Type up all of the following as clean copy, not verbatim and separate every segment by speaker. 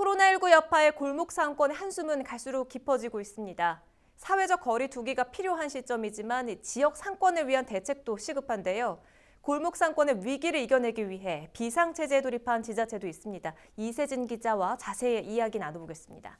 Speaker 1: 코로나19 여파에 골목 상권의 한숨은 갈수록 깊어지고 있습니다. 사회적 거리 두기가 필요한 시점이지만 지역 상권을 위한 대책도 시급한데요. 골목 상권의 위기를 이겨내기 위해 비상체제에 돌입한 지자체도 있습니다. 이세진 기자와 자세히 이야기 나눠보겠습니다.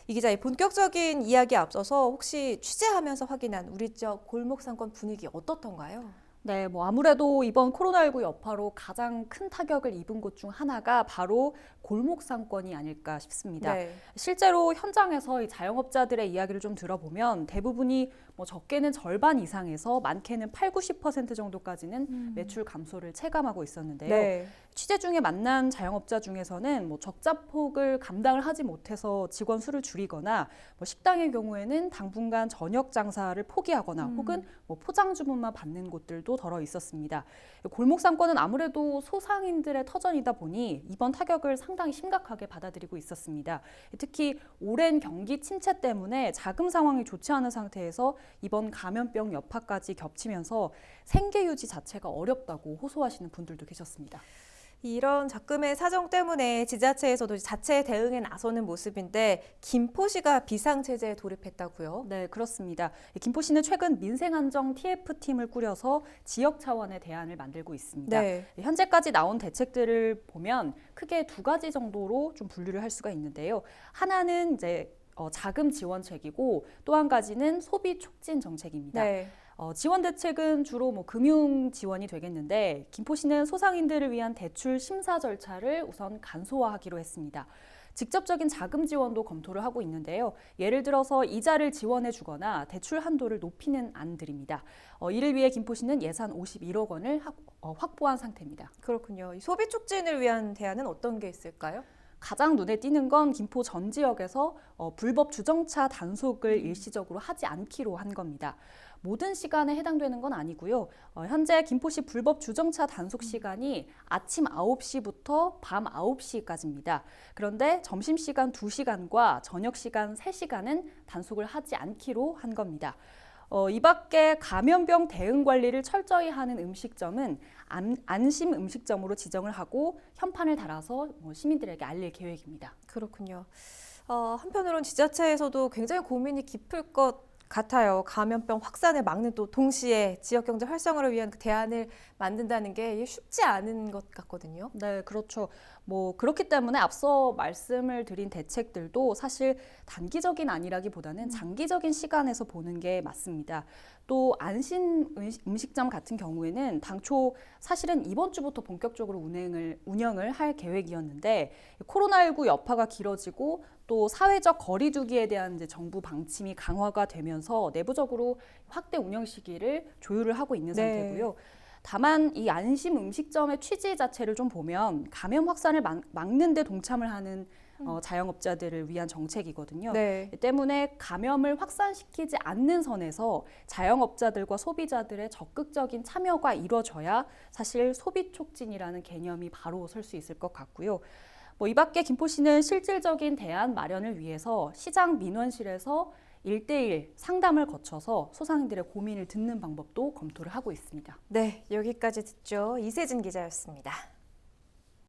Speaker 1: 이 기자, 본격적인 이야기에 앞서서 혹시 취재하면서 확인한 우리 지역 골목 상권 분위기 어떻던가요?
Speaker 2: 네, 아무래도 이번 코로나19 여파로 가장 큰 타격을 입은 곳 중 하나가 바로 골목 상권이 아닐까 싶습니다.
Speaker 1: 네.
Speaker 2: 실제로 현장에서 이 자영업자들의 이야기를 좀 들어보면 대부분이 적게는 절반 이상에서 많게는 80~90% 정도까지는 매출 감소를 체감하고 있었는데요.
Speaker 1: 네.
Speaker 2: 취재 중에 만난 자영업자 중에서는 적자폭을 감당을 하지 못해서 직원 수를 줄이거나 식당의 경우에는 당분간 저녁 장사를 포기하거나 혹은 포장 주문만 받는 곳들도 덜어 있었습니다. 골목 상권은 아무래도 소상인들의 터전이다 보니 이번 타격을 상당히 심각하게 받아들이고 있었습니다. 특히 오랜 경기 침체 때문에 자금 상황이 좋지 않은 상태에서 이번 감염병 여파까지 겹치면서 생계 유지 자체가 어렵다고 호소하시는 분들도 계셨습니다.
Speaker 1: 이런 적금의 사정 때문에 지자체에서도 자체 대응에 나서는 모습인데 김포시가 비상체제에 돌입했다고요?
Speaker 2: 네, 그렇습니다. 김포시는 최근 민생안정 TF팀을 꾸려서 지역 차원의 대안을 만들고 있습니다.
Speaker 1: 네.
Speaker 2: 현재까지 나온 대책들을 보면 크게 두 가지 정도로 좀 분류를 할 수가 있는데요. 하나는 이제 자금 지원책이고 또 한 가지는 소비 촉진 정책입니다.
Speaker 1: 네.
Speaker 2: 지원 대책은 주로 금융 지원이 되겠는데 김포시는 소상인들을 위한 대출 심사 절차를 우선 간소화하기로 했습니다. 직접적인 자금 지원도 검토를 하고 있는데요. 예를 들어서 이자를 지원해 주거나 대출 한도를 높이는 안들입니다. 이를 위해 김포시는 예산 51억 원을 확보한 상태입니다.
Speaker 1: 그렇군요. 이 소비 촉진을 위한 대안은 어떤 게 있을까요?
Speaker 2: 가장 눈에 띄는 건 김포 전 지역에서 불법 주정차 단속을 일시적으로 하지 않기로 한 겁니다. 모든 시간에 해당되는 건 아니고요. 현재 김포시 불법 주정차 단속 시간이 아침 9시부터 밤 9시까지입니다. 그런데 점심시간 2시간과 저녁시간 3시간은 단속을 하지 않기로 한 겁니다. 이 밖에 감염병 대응 관리를 철저히 하는 음식점은 안심 음식점으로 지정을 하고 현판을 달아서 시민들에게 알릴 계획입니다.
Speaker 1: 그렇군요. 한편으론 지자체에서도 굉장히 고민이 깊을 것 같아요. 감염병 확산을 막는 또 동시에 지역 경제 활성화를 위한 그 대안을 만든다는 게 쉽지 않은 것 같거든요.
Speaker 2: 네, 그렇죠. 그렇기 때문에 앞서 말씀을 드린 대책들도 사실 단기적인 아니라기보다는 장기적인 시간에서 보는 게 맞습니다. 또 안심 음식점 같은 경우에는 당초 사실은 이번 주부터 본격적으로 운영을 할 계획이었는데 코로나19 여파가 길어지고 또 사회적 거리 두기에 대한 이제 정부 방침이 강화가 되면서 내부적으로 확대 운영 시기를 조율을 하고 있는 상태고요. 다만 이 안심 음식점의 취지 자체를 좀 보면 감염 확산을 막는 데 동참을 하는 자영업자들을 위한 정책이거든요.
Speaker 1: 네.
Speaker 2: 때문에 감염을 확산시키지 않는 선에서 자영업자들과 소비자들의 적극적인 참여가 이루어져야 사실 소비 촉진이라는 개념이 바로 설 수 있을 것 같고요. 이 밖에 김포시는 실질적인 대안 마련을 위해서 시장 민원실에서 1대1 상담을 거쳐서 소상인들의 고민을 듣는 방법도 검토를 하고 있습니다.
Speaker 1: 네, 여기까지 듣죠. 이세진 기자였습니다.